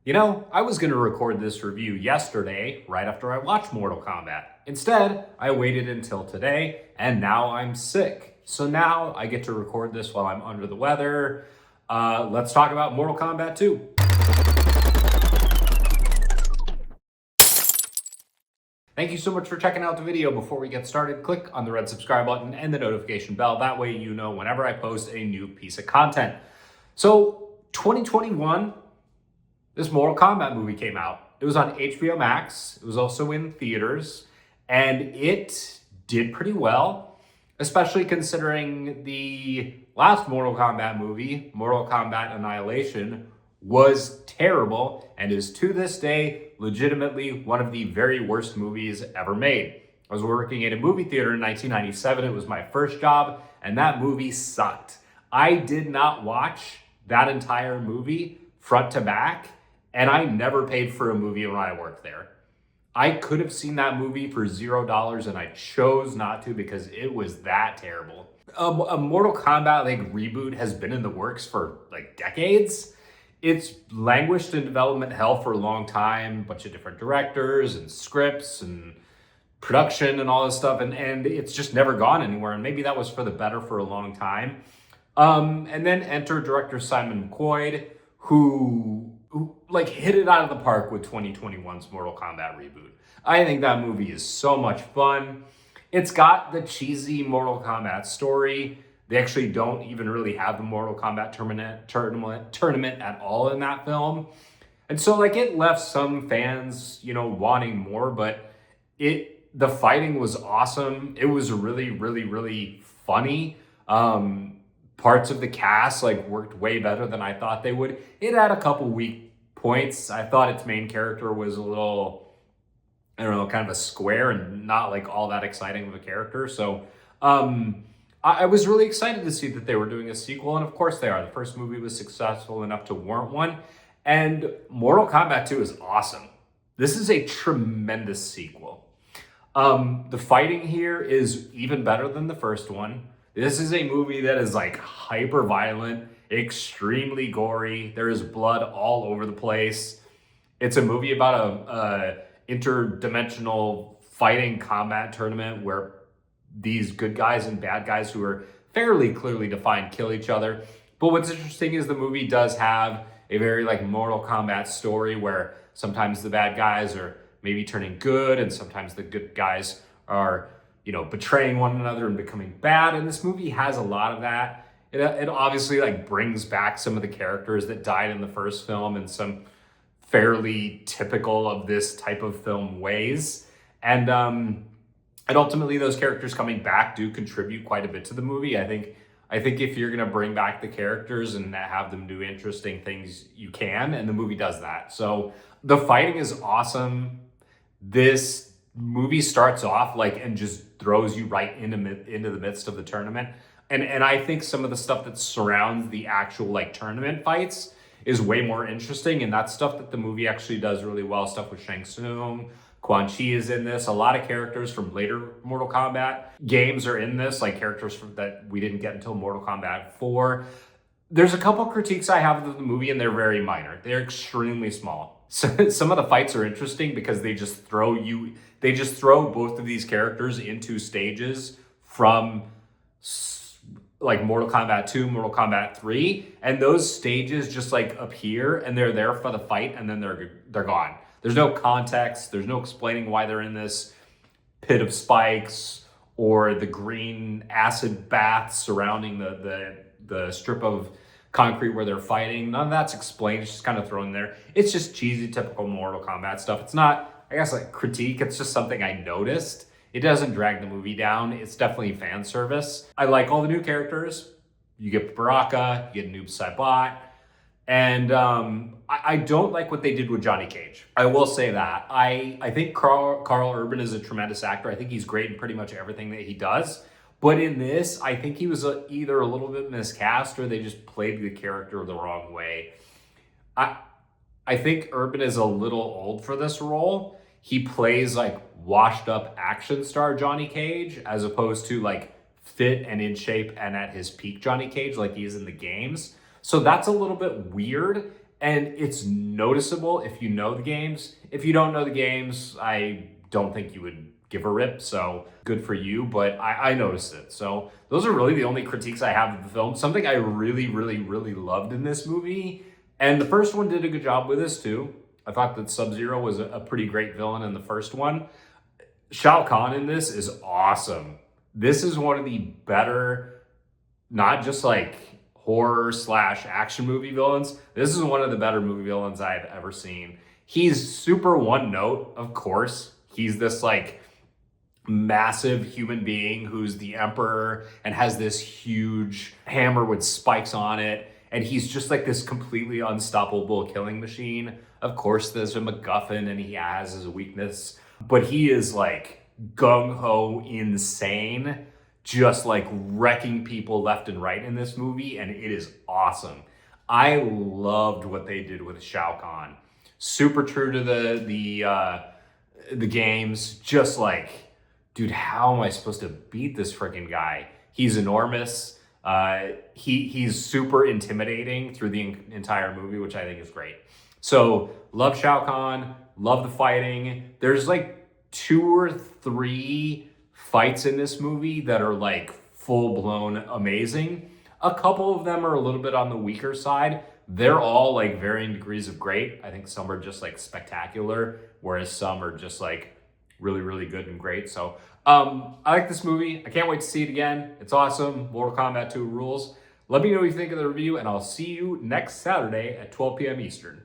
You know, I was going to record this review yesterday, right after I watched Mortal Kombat. Instead, I waited until today, and now I'm sick. So now I get to record this while I'm under the weather. Let's talk about Mortal Kombat 2. Thank you so much for checking out the video. Before we get started, click on the red subscribe button and the notification bell. That way you know whenever I post a new piece of content. So, 2021, this Mortal Kombat movie came out. It was on HBO Max. It was also in theaters. And it did pretty well, especially considering the last Mortal Kombat movie, Mortal Kombat Annihilation, was terrible and is to this day legitimately one of the very worst movies ever made. I was working at a movie theater in 1997. It was my first job, and that movie sucked. I did not watch that entire movie front to back, and I never paid for a movie when I worked there. I could have seen that movie for $0, and I chose not to because it was that terrible. A Mortal Kombat reboot has been in the works for decades. It's languished in development hell for a long time, a bunch of different directors and scripts and production and all this stuff, and it's just never gone anywhere, and maybe that was for the better for a long time. And then enter director Simon McQuoid, who hit it out of the park with 2021's Mortal Kombat reboot. I think that movie is so much fun. It's got the cheesy Mortal Kombat story. They actually don't even really have the Mortal Kombat tournament at all in that film. And so it left some fans, wanting more, but the fighting was awesome. It was really, really, really funny. Parts of the cast worked way better than I thought they would. It had a couple weak points. I thought its main character was a little, kind of a square and not all that exciting of a character. So, I was really excited to see that they were doing a sequel, and of course they are. The first movie was successful enough to warrant one, and Mortal Kombat 2 is awesome. This is a tremendous sequel. The fighting here is even better than the first one. This is a movie that is hyper violent, extremely gory. There is blood all over the place. It's a movie about a interdimensional fighting combat tournament where these good guys and bad guys who are fairly clearly defined kill each other. But what's interesting is the movie does have a very Mortal Kombat story where sometimes the bad guys are maybe turning good and sometimes the good guys are, betraying one another and becoming bad. And this movie has a lot of that. It obviously brings back some of the characters that died in the first film in some fairly typical of this type of film ways. And ultimately, those characters coming back do contribute quite a bit to the movie. I think if you're going to bring back the characters and have them do interesting things, you can, and the movie does that. So the fighting is awesome. This movie starts off and just throws you right into the midst of the tournament. And I think some of the stuff that surrounds the actual tournament fights is way more interesting, and that's stuff that the movie actually does really well. Stuff with Shang Tsung, Quan Chi is in this. A lot of characters from later Mortal Kombat games are in this, characters that we didn't get until Mortal Kombat 4. There's a couple critiques I have of the movie, and they're very minor. They're extremely small. So some of the fights are interesting because they just throw both of these characters into stages from Mortal Kombat 2, Mortal Kombat 3, and those stages just appear and they're there for the fight and then they're gone. There's no context. There's no explaining why they're in this pit of spikes or the green acid bath surrounding the strip of concrete where they're fighting. None of that's explained. It's just kind of thrown there. It's just cheesy, typical Mortal Kombat stuff. It's not, I guess, critique. It's just something I noticed. It doesn't drag the movie down. It's definitely fan service. I like all the new characters. You get Baraka, you get Noob Saibot. And I don't like what they did with Johnny Cage. I will say that. I think Karl Urban is a tremendous actor. I think he's great in pretty much everything that he does. But in this, I think he was either a little bit miscast or they just played the character the wrong way. I think Urban is a little old for this role. He plays washed up action star Johnny Cage as opposed to fit and in shape and at his peak Johnny Cage like he is in the games. So that's a little bit weird. and it's noticeable if you know the games. If you don't know the games, I don't think you would give a rip, so good for you, but I noticed it. So those are really the only critiques I have of the film. Something I really, really, really loved in this movie, and the first one did a good job with this too. I thought that Sub-Zero was a pretty great villain in the first one. Shao Kahn in this is awesome. This is one of the better, not just like horror slash action movie villains. This is one of the better movie villains I've ever seen. He's super one note, of course. He's this like massive human being who's the emperor and has this huge hammer with spikes on it. And he's just like this completely unstoppable killing machine. Of course, there's a MacGuffin and he has his weakness, but he is like gung-ho insane, just like wrecking people left and right in this movie, and it is awesome. I loved what they did with Shao Kahn. Super true to the games. Just like, dude, how am I supposed to beat this freaking guy? He's enormous. He's super intimidating through the entire movie, which I think is great. So love Shao Kahn, love the fighting. There's like 2 or 3 fights in this movie that are like full-blown amazing. A couple of them are a little bit on the weaker side. They're all like varying degrees of great. I think some are just like spectacular, whereas some are just like really, really good and great. So I like this movie. I can't wait to see it again. It's awesome. Mortal Kombat 2 rules. Let me know what you think of the review, and I'll see you next Saturday at 12 p.m. Eastern.